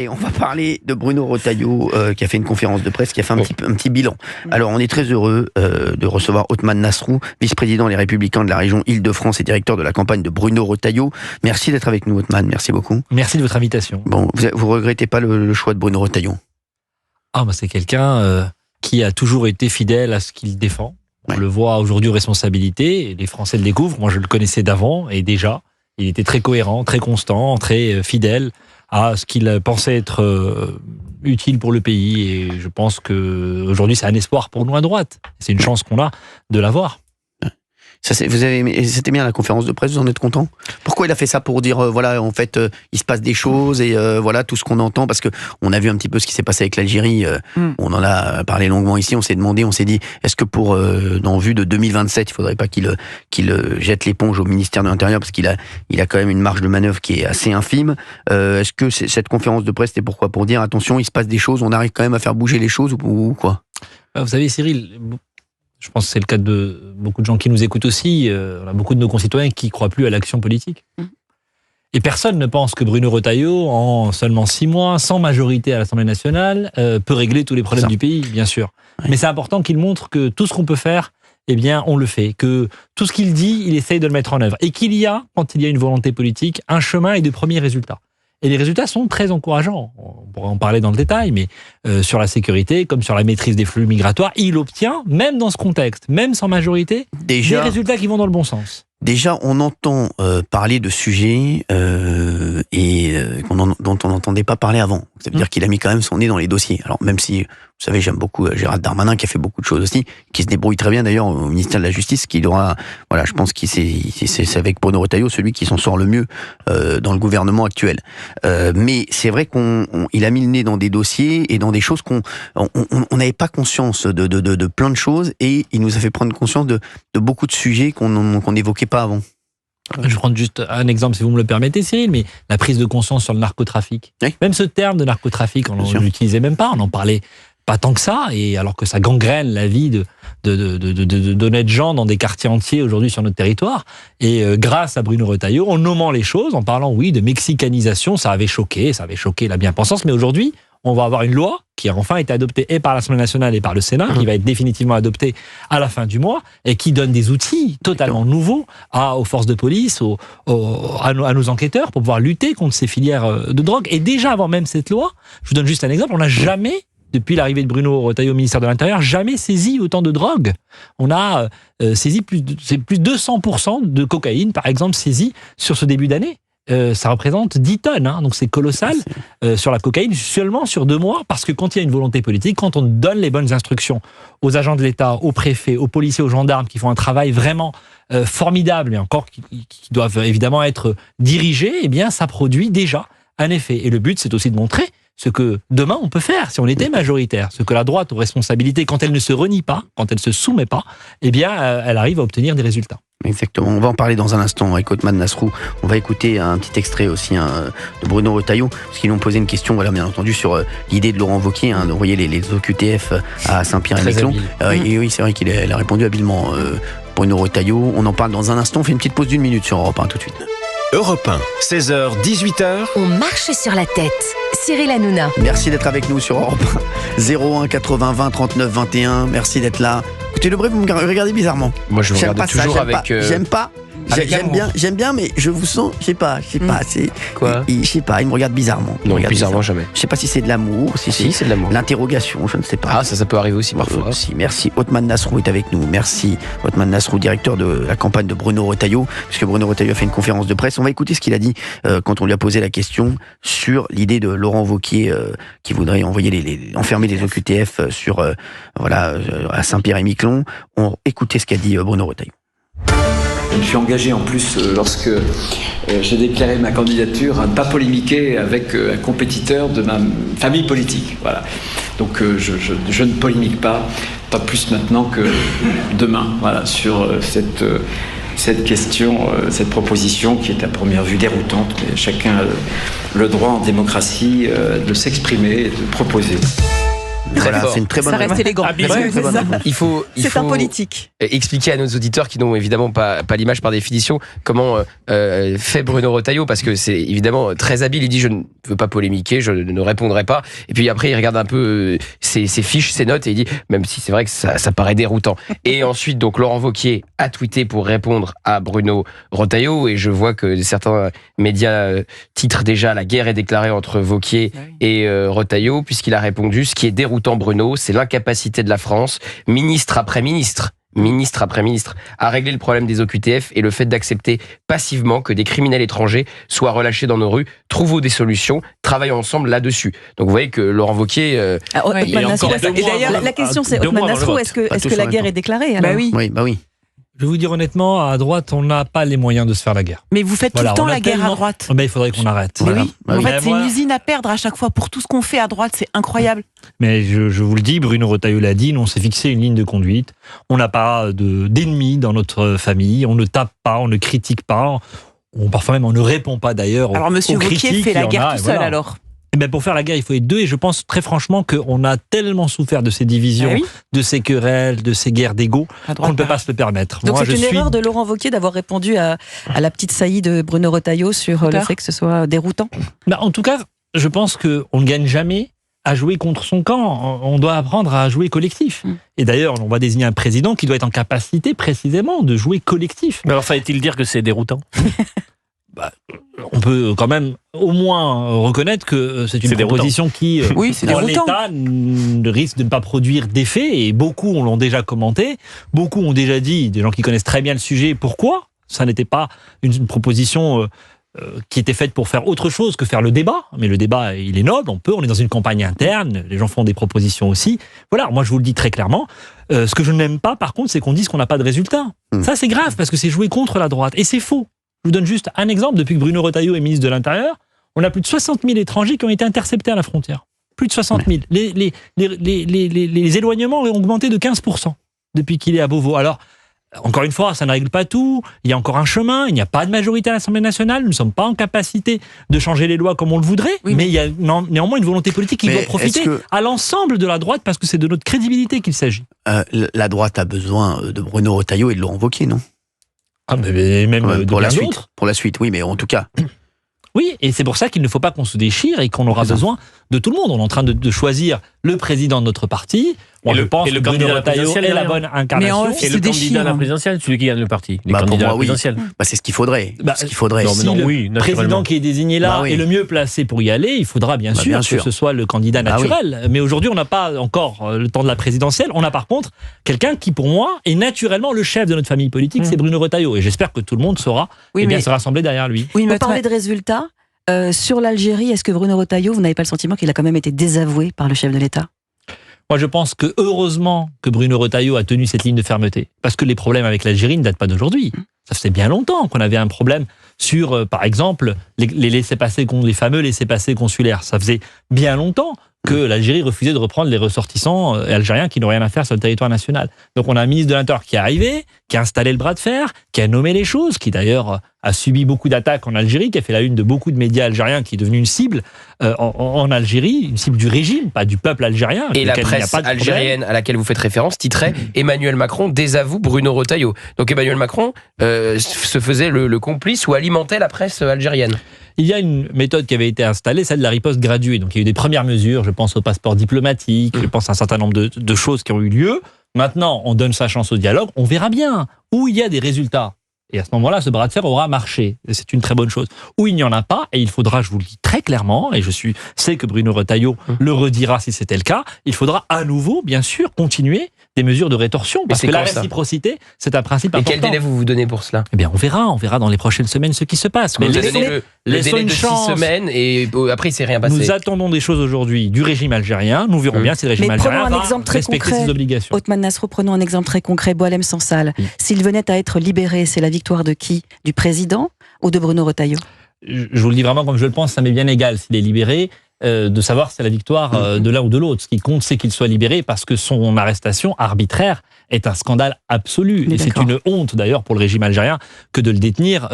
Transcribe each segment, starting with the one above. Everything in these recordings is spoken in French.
Et on va parler de Bruno Retailleau qui a fait une conférence de presse, qui a fait un petit bilan. Alors on est très heureux de recevoir Othmane Nasrou, vice-président Les Républicains de la région Île-de-France et directeur de la campagne de Bruno Retailleau. Merci d'être avec nous Othmane, merci beaucoup. Merci de votre invitation. Bon, vous regrettez pas le choix de Bruno Retailleau? C'est quelqu'un qui a toujours été fidèle à ce qu'il défend. On le voit aujourd'hui aux responsabilités, et les Français le découvrent. Moi je le connaissais d'avant et déjà, il était très cohérent, très constant, très fidèle à ce qu'il pensait être utile pour le pays. Et je pense qu'aujourd'hui, c'est un espoir pour nous à droite. C'est une chance qu'on a de l'avoir. C'était bien la conférence de presse, vous en êtes content? Pourquoi il a fait ça? Pour dire, voilà, en fait, il se passe des choses et voilà, tout ce qu'on entend, parce que on a vu un petit peu ce qui s'est passé avec l'Algérie, on en a parlé longuement ici, on s'est dit, est-ce que dans vue de 2027, il faudrait pas qu'il jette l'éponge au ministère de l'Intérieur, parce qu'il a quand même une marge de manœuvre qui est assez infime. Est-ce que cette conférence de presse, c'était pourquoi? Pour dire, attention, il se passe des choses, on arrive quand même à faire bouger les choses ou quoi? Vous savez, Cyril, je pense que c'est le cas de beaucoup de gens qui nous écoutent aussi. On a beaucoup de nos concitoyens qui ne croient plus à l'action politique. Et personne ne pense que Bruno Retailleau, en seulement 6 mois, sans majorité à l'Assemblée nationale, peut régler tous les problèmes du pays, bien sûr. Mais c'est important qu'il montre que tout ce qu'on peut faire, eh bien, on le fait. Que tout ce qu'il dit, il essaye de le mettre en œuvre. Et qu'il y a, quand il y a une volonté politique, un chemin et de premiers résultats. Et les résultats sont très encourageants. On pourrait en parler dans le détail, mais sur la sécurité, comme sur la maîtrise des flux migratoires, il obtient, même dans ce contexte, même sans majorité, des résultats qui vont dans le bon sens. Déjà, on entend parler de sujets dont on n'entendait pas parler avant. Ça veut dire qu'il a mis quand même son nez dans les dossiers. Alors même si, vous savez, j'aime beaucoup Gérald Darmanin, qui a fait beaucoup de choses aussi, qui se débrouille très bien d'ailleurs au ministère de la Justice, qui aura, voilà, je pense que c'est avec Bruno Retailleau celui qui s'en sort le mieux dans le gouvernement actuel. Mais c'est vrai qu'il a mis le nez dans des dossiers et dans des choses qu'on n'avait pas conscience de plein de choses, et il nous a fait prendre conscience de beaucoup de sujets qu'on n'évoquait pas avant. Je vais prendre juste un exemple, si vous me le permettez, Cyril, mais la prise de conscience sur le narcotrafic. Oui. Même ce terme de narcotrafic, on ne l'utilisait même pas, on n'en parlait pas tant que ça, et alors que ça gangrène la vie d'honnêtes gens dans des quartiers entiers aujourd'hui sur notre territoire. Et grâce à Bruno Retailleau, en nommant les choses, en parlant, oui, de mexicanisation, ça avait choqué la bien-pensance, mais aujourd'hui, on va avoir une loi qui a enfin été adoptée et par l'Assemblée nationale et par le Sénat, qui va être définitivement adoptée à la fin du mois, et qui donne des outils totalement nouveaux aux forces de police, à nos enquêteurs, pour pouvoir lutter contre ces filières de drogue. Et déjà avant même cette loi, je vous donne juste un exemple, on n'a jamais, depuis l'arrivée de Bruno Retailleau au ministère de l'Intérieur, jamais saisi autant de drogue. On a saisi plus de 200% de cocaïne, par exemple, saisi sur ce début d'année. Ça représente 10 tonnes, donc c'est colossal sur la cocaïne, seulement sur 2 mois, parce que quand il y a une volonté politique, quand on donne les bonnes instructions aux agents de l'État, aux préfets, aux policiers, aux gendarmes, qui font un travail vraiment formidable, mais encore qui doivent évidemment être dirigés, eh bien ça produit déjà un effet. Et le but, c'est aussi de montrer ce que demain on peut faire, si on était majoritaire, ce que la droite aux responsabilités, quand elle ne se renie pas, quand elle ne se soumet pas, eh bien elle arrive à obtenir des résultats. Exactement, on va en parler dans un instant avec Othmane Nasrou. On va écouter un petit extrait aussi de Bruno Retailleau, parce qu'ils lui ont posé une question, voilà, bien entendu, sur l'idée de Laurent Wauquiez, d'envoyer les OQTF à Saint-Pierre-et-Miquelon. Et oui, c'est vrai qu'il a répondu habilement, Bruno Retailleau. On en parle dans un instant, on fait une petite pause d'1 minute sur Europe 1 tout de suite. Europe 1, 16h, 18h. On marche sur la tête. Cyril Hanouna. Merci d'être avec nous sur Europe 1. 01 80 20 39 21. Merci d'être là. Écoutez, Lebré, vous me regardez bizarrement. Moi, je vous regarde toujours avec... J'aime bien, mais je vous sens, je sais pas, c'est... Quoi? Je sais pas, il me regarde bizarrement. Non, bizarrement jamais. Je sais pas si c'est de l'amour, si c'est de l'amour. L'interrogation, je ne sais pas. Ah, ça peut arriver aussi parfois. Aussi, merci. Othmane Nasrou est avec nous. Merci. Othmane Nasrou, directeur de la campagne de Bruno Retailleau, puisque Bruno Retailleau a fait une conférence de presse. On va écouter ce qu'il a dit quand on lui a posé la question sur l'idée de Laurent Wauquiez qui voudrait envoyer enfermer les OQTF à Saint-Pierre-et-Miquelon. On écoutez ce qu'a dit Bruno Retailleau. Je me suis engagé en plus lorsque j'ai déclaré ma candidature à ne pas polémiquer avec un compétiteur de ma famille politique. Voilà. Donc je ne polémique pas plus maintenant que demain, voilà, sur cette question, cette proposition qui est à première vue déroutante, mais chacun a le droit en démocratie de s'exprimer et de proposer. Voilà, c'est une très bonne Ça reste élégant. C'est un politique. Expliquer à nos auditeurs qui n'ont évidemment pas l'image par définition comment fait Bruno Retailleau, parce que c'est évidemment très habile. Il dit je ne veux pas polémiquer, je ne répondrai pas. Et puis après il regarde un peu ses fiches, ses notes et il dit, même si c'est vrai que ça paraît déroutant. Et ensuite donc Laurent Wauquiez a tweeté pour répondre à Bruno Retailleau, et je vois que certains médias titrent déjà la guerre est déclarée entre Wauquiez et Retailleau, puisqu'il a répondu: ce qui est déroutant, Bruno, c'est l'incapacité de la France, ministre après ministre, à régler le problème des OQTF et le fait d'accepter passivement que des criminels étrangers soient relâchés dans nos rues. Trouvons des solutions, travaillons ensemble là-dessus. Donc vous voyez que Laurent Wauquiez... et d'ailleurs, la question c'est, Othman Nasrou, est-ce que la guerre est déclarée alors? Oui. Je vais vous dire honnêtement, à droite, on n'a pas les moyens de se faire la guerre. Mais vous faites tout le temps la guerre à droite. Il faudrait qu'on arrête. Mais oui. En fait, c'est une usine à perdre à chaque fois pour tout ce qu'on fait à droite, c'est incroyable. Mais je vous le dis, Bruno Retailleau l'a dit, nous on s'est fixé une ligne de conduite. On n'a pas d'ennemis dans notre famille, on ne tape pas, on ne critique pas, parfois même on ne répond pas d'ailleurs. Alors Monsieur Wauquiez fait la guerre tout seul alors. Pour faire la guerre, il faut être deux, et je pense très franchement qu'on a tellement souffert de ces divisions, de ces querelles, de ces guerres d'ego, qu'on ne peut pas se le permettre. Donc c'est une erreur de Laurent Wauquiez d'avoir répondu à la petite saillie de Bruno Retailleau sur le fait que ce soit déroutant. En tout cas, je pense qu'on ne gagne jamais à jouer contre son camp. On doit apprendre à jouer collectif. Et d'ailleurs, on va désigner un président qui doit être en capacité précisément de jouer collectif. Mais alors, fallait-il dire que c'est déroutant ? On peut quand même au moins reconnaître que c'est une proposition qui, en l'état, risque de ne pas produire d'effet, et beaucoup l'ont déjà commenté, beaucoup ont déjà dit, des gens qui connaissent très bien le sujet, pourquoi ça n'était pas une proposition qui était faite pour faire autre chose que faire le débat. Mais le débat, il est noble, on est dans une campagne interne, les gens font des propositions aussi. Voilà, moi je vous le dis très clairement, ce que je n'aime pas par contre, c'est qu'on dise qu'on n'a pas de résultat. Ça c'est grave, parce que c'est jouer contre la droite, et c'est faux. Je vous donne juste un exemple. Depuis que Bruno Retailleau est ministre de l'Intérieur, on a plus de 60 000 étrangers qui ont été interceptés à la frontière. Plus de 60 000. Les éloignements ont augmenté de 15% depuis qu'il est à Beauvau. Alors, encore une fois, ça ne règle pas tout. Il y a encore un chemin. Il n'y a pas de majorité à l'Assemblée nationale. Nous ne sommes pas en capacité de changer les lois comme on le voudrait. Mais il y a néanmoins une volonté politique qui doit profiter à l'ensemble de la droite, parce que c'est de notre crédibilité qu'il s'agit. La droite a besoin de Bruno Retailleau et de Laurent Wauquiez, non ? Mais même pour la suite. Pour la suite, oui, mais en tout cas. Oui, et c'est pour ça qu'il ne faut pas qu'on se déchire et qu'on aura besoin de tout le monde. On est en train de choisir le président de notre parti. Je pense que Bruno Retailleau est la bonne incarnation. Et le candidat à la présidentielle, celui qui gagne le parti. Les candidats à la présidentielle. C'est ce qu'il faudrait. Si le président qui est désigné là est le mieux placé pour y aller, il faudra bien sûr que ce soit le candidat naturel. Mais aujourd'hui, on n'a pas encore le temps de la présidentielle. On a par contre quelqu'un qui, pour moi, est naturellement le chef de notre famille politique, c'est Bruno Retailleau. Et j'espère que tout le monde saura se rassembler derrière lui. Oui, mais parler de résultats, sur l'Algérie, est-ce que Bruno Retailleau, vous n'avez pas le sentiment qu'il a quand même été désavoué par le chef de l'État ? Moi, je pense que heureusement que Bruno Retailleau a tenu cette ligne de fermeté. Parce que les problèmes avec l'Algérie ne datent pas d'aujourd'hui. Ça faisait bien longtemps qu'on avait un problème sur, par exemple, les laissez-passer, les fameux laissez-passer consulaires. Ça faisait bien longtemps que l'Algérie refusait de reprendre les ressortissants algériens qui n'ont rien à faire sur le territoire national. Donc on a un ministre de l'Intérieur qui est arrivé, qui a installé le bras de fer, qui a nommé les choses, qui d'ailleurs a subi beaucoup d'attaques en Algérie, qui a fait la une de beaucoup de médias algériens, qui est devenu une cible en Algérie, une cible du régime, pas du peuple algérien. Et la presse algérienne à laquelle vous faites référence titrait « Emmanuel Macron désavoue Bruno Retailleau ». Donc Emmanuel Macron se faisait le complice ou alimentait la presse algérienne. Il y a une méthode qui avait été installée, celle de la riposte graduée. Donc il y a eu des premières mesures, je pense au passeport diplomatique, je pense à un certain nombre de choses qui ont eu lieu. Maintenant, on donne sa chance au dialogue, on verra bien où il y a des résultats. Et à ce moment-là, ce bras de fer aura marché. Et c'est une très bonne chose. Où il n'y en a pas, et il faudra, je vous le dis très clairement, et je sais que Bruno Retailleau le redira si c'était le cas, il faudra à nouveau, bien sûr, continuer des mesures de rétorsion. Parce que la réciprocité, c'est un principe important. Et quel délai vous donnez pour cela ? Eh bien, on verra dans les prochaines semaines ce qui se passe. Mais laissez le délai de 6 semaines, et après, il ne s'est rien passé. Nous attendons des choses aujourd'hui du régime algérien. Nous verrons bien si le régime algérien va respecter ses obligations. Othman Nasrou, prenons un exemple très concret. Boualem Sansal, s'il venait à être libéré, c'est la victoire de qui ? Du président ou de Bruno Retailleau ? Je vous le dis vraiment comme je le pense, ça m'est bien égal s'il est libéré. de savoir si c'est la victoire de l'un ou de l'autre. Ce qui compte, c'est qu'il soit libéré parce que son arrestation arbitraire est un scandale absolu. Et c'est une honte d'ailleurs pour le régime algérien que de le détenir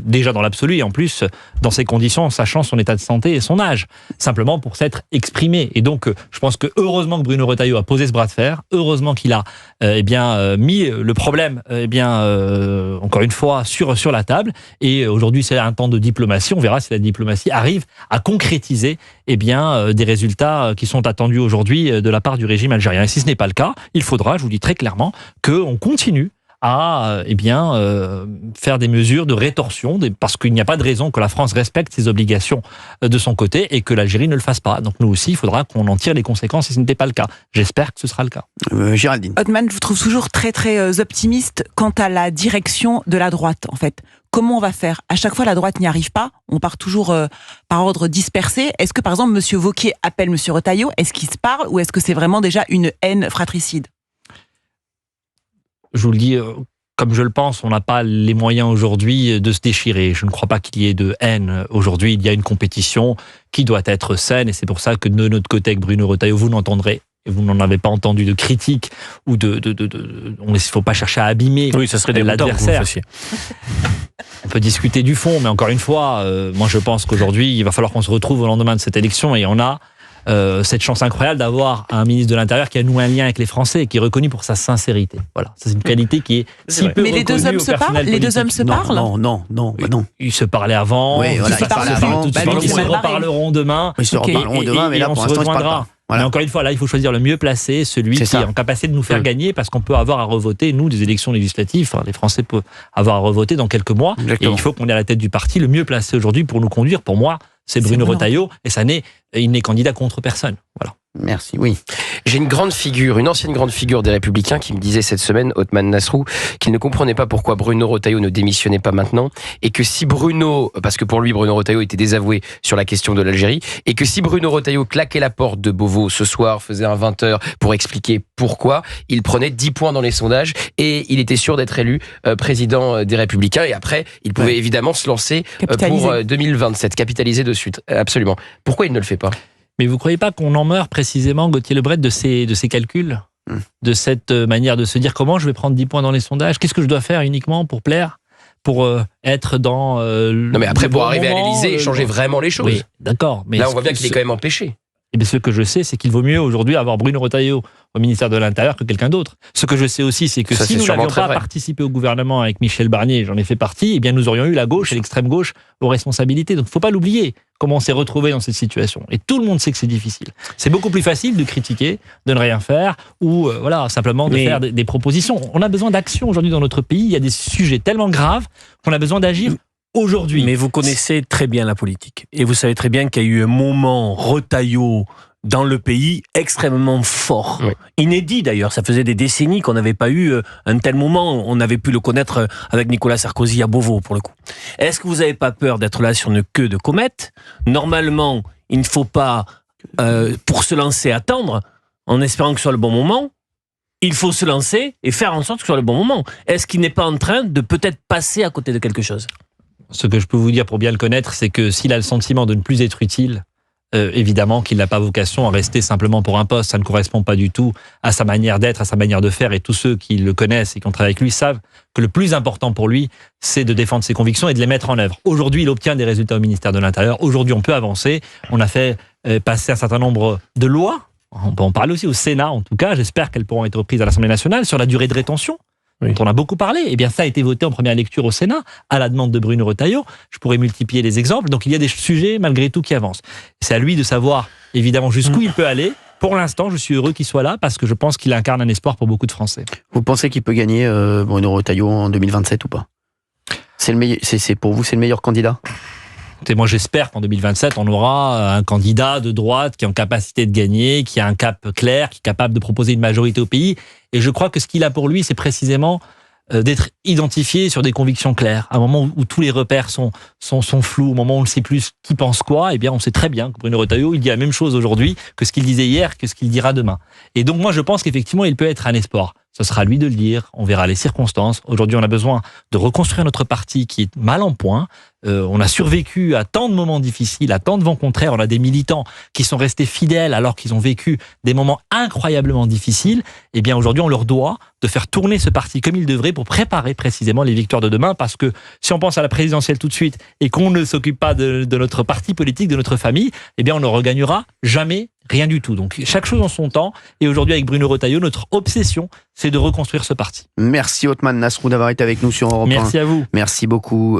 déjà dans l'absolu et en plus dans ces conditions, en sachant son état de santé et son âge, simplement pour s'être exprimé. Et donc, je pense que heureusement que Bruno Retailleau a posé ce bras de fer, heureusement qu'il a mis le problème encore une fois sur la table. Et aujourd'hui, c'est un temps de diplomatie. On verra si la diplomatie arrive à concrétiser des résultats qui sont attendus aujourd'hui de la part du régime algérien. Et si ce n'est pas le cas, il faudra, je vous dis très clairement, qu'on continue à faire des mesures de rétorsion, parce qu'il n'y a pas de raison que la France respecte ses obligations de son côté et que l'Algérie ne le fasse pas. Donc nous aussi, il faudra qu'on en tire les conséquences si ce n'était pas le cas. J'espère que ce sera le cas. Géraldine. Othman, je vous trouve toujours très très optimiste quant à la direction de la droite, en fait. Comment on va faire ? À chaque fois, la droite n'y arrive pas. On part toujours par ordre dispersé. Est-ce que, par exemple, M. Wauquiez appelle M. Retailleau ? Est-ce qu'ils se parlent ou est-ce que c'est vraiment déjà une haine fratricide ? Je vous le dis, comme je le pense, on n'a pas les moyens aujourd'hui de se déchirer. Je ne crois pas qu'il y ait de haine aujourd'hui. Il y a une compétition qui doit être saine et c'est pour ça que de notre côté, avec Bruno Retailleau, vous n'entendrez, et vous n'en avez pas entendu de critiques ou il ne faut pas chercher à abîmer l'adversaire. On peut discuter du fond, mais encore une fois, moi je pense qu'aujourd'hui, il va falloir qu'on se retrouve au lendemain de cette élection et on a cette chance incroyable d'avoir un ministre de l'Intérieur qui a noué un lien avec les Français et qui est reconnu pour sa sincérité. Voilà, c'est une qualité qui est si peu reconnue. Mais les deux hommes se parlent ? Les deux hommes se parlent ? Non. Ils se parlaient avant. Oui, voilà, ils se parlaient avant. Ils se reparleront demain. Ils se reparleront demain, mais là, pour l'instant, ils se parlent pas. Voilà. Mais encore une fois, là, il faut choisir le mieux placé, celui qui est en capacité de nous faire gagner, parce qu'on peut avoir à revoter, nous, des élections législatives. Enfin, les Français peuvent avoir à revoter dans quelques mois. Exactement. Et il faut qu'on ait à la tête du parti le mieux placé aujourd'hui pour nous conduire. Pour moi, c'est Bruno Retailleau, et il n'est candidat contre personne. Voilà. Merci, oui. J'ai une ancienne grande figure des Républicains qui me disait cette semaine, Othman Nasrou, qu'il ne comprenait pas pourquoi Bruno Retailleau ne démissionnait pas maintenant, et que si parce que pour lui, Bruno Retailleau était désavoué sur la question de l'Algérie, et que si Bruno Retailleau claquait la porte de Beauvau ce soir, faisait un 20h pour expliquer pourquoi, il prenait 10 points dans les sondages, et il était sûr d'être élu président des Républicains, et après, il pouvait évidemment se lancer pour 2027, capitaliser de suite. Absolument. Pourquoi il ne le fait pas ? Mais vous ne croyez pas qu'on en meurt précisément, Gauthier Lebret, de ces calculs, de cette manière de se dire comment je vais prendre 10 points dans les sondages ? Qu'est-ce que je dois faire uniquement pour plaire ? Pour être dans non mais après, pour arriver à l'Élysée et changer vraiment les choses. Oui, d'accord. Mais là, on voit bien qu'il est quand même empêché. Et bien, ce que je sais, c'est qu'il vaut mieux aujourd'hui avoir Bruno Retailleau au ministère de l'Intérieur que quelqu'un d'autre. Ce que je sais aussi, c'est que si nous n'avions pas participé au gouvernement avec Michel Barnier, j'en ai fait partie, eh bien nous aurions eu la gauche et l'extrême gauche aux responsabilités. Donc il ne faut pas l'oublier, comment on s'est retrouvé dans cette situation. Et tout le monde sait que c'est difficile. C'est beaucoup plus facile de critiquer, de ne rien faire, ou simplement de faire des propositions. On a besoin d'action aujourd'hui dans notre pays. Il y a des sujets tellement graves qu'on a besoin d'agir aujourd'hui. Mais vous connaissez très bien la politique. Et vous savez très bien qu'il y a eu un moment Retailleau dans le pays extrêmement fort. Oui. Inédit d'ailleurs. Ça faisait des décennies qu'on n'avait pas eu un tel moment. On avait pu le connaître avec Nicolas Sarkozy à Beauvau, pour le coup. Est-ce que vous n'avez pas peur d'être là sur une queue de comète ? Normalement, il ne faut pas, pour se lancer, attendre, en espérant que ce soit le bon moment. Il faut se lancer et faire en sorte que ce soit le bon moment. Est-ce qu'il n'est pas en train de peut-être passer à côté de quelque chose ? Ce que je peux vous dire pour bien le connaître, c'est que s'il a le sentiment de ne plus être utile, évidemment qu'il n'a pas vocation à rester simplement pour un poste. Ça ne correspond pas du tout à sa manière d'être, à sa manière de faire. Et tous ceux qui le connaissent et qui ont travaillé avec lui savent que le plus important pour lui, c'est de défendre ses convictions et de les mettre en œuvre. Aujourd'hui, il obtient des résultats au ministère de l'Intérieur. Aujourd'hui, on peut avancer. On a fait passer un certain nombre de lois. On peut en parler aussi au Sénat, en tout cas. J'espère qu'elles pourront être reprises à l'Assemblée nationale sur la durée de rétention. dont on a beaucoup parlé, eh bien ça a été voté en première lecture au Sénat, à la demande de Bruno Retailleau. Je pourrais multiplier les exemples. Donc il y a des sujets malgré tout qui avancent. C'est à lui de savoir évidemment jusqu'où il peut aller. Pour l'instant, je suis heureux qu'il soit là parce que je pense qu'il incarne un espoir pour beaucoup de Français. Vous pensez qu'il peut gagner Bruno Retailleau en 2027 ou pas ? Pour vous, c'est le meilleur candidat ? Et moi, j'espère qu'en 2027, on aura un candidat de droite qui est en capacité de gagner, qui a un cap clair, qui est capable de proposer une majorité au pays. Et je crois que ce qu'il a pour lui, c'est précisément d'être identifié sur des convictions claires. À un moment où tous les repères sont flous, au moment où on ne sait plus qui pense quoi, eh bien, on sait très bien que Bruno Retailleau, il dit la même chose aujourd'hui que ce qu'il disait hier, que ce qu'il dira demain. Et donc, moi, je pense qu'effectivement, il peut être un espoir. Ce sera à lui de le dire, on verra les circonstances. Aujourd'hui, on a besoin de reconstruire notre parti qui est mal en point. On a survécu à tant de moments difficiles, à tant de vents contraires. On a des militants qui sont restés fidèles alors qu'ils ont vécu des moments incroyablement difficiles. Eh bien, aujourd'hui, on leur doit de faire tourner ce parti comme il devrait pour préparer précisément les victoires de demain. Parce que si on pense à la présidentielle tout de suite et qu'on ne s'occupe pas de notre parti politique, de notre famille, eh bien, on ne regagnera jamais rien du tout. Donc, chaque chose en son temps. Et aujourd'hui, avec Bruno Retailleau, notre obsession, c'est de reconstruire ce parti. Merci Othmane Nasrou d'avoir été avec nous sur Europe 1. Merci à vous. Merci beaucoup.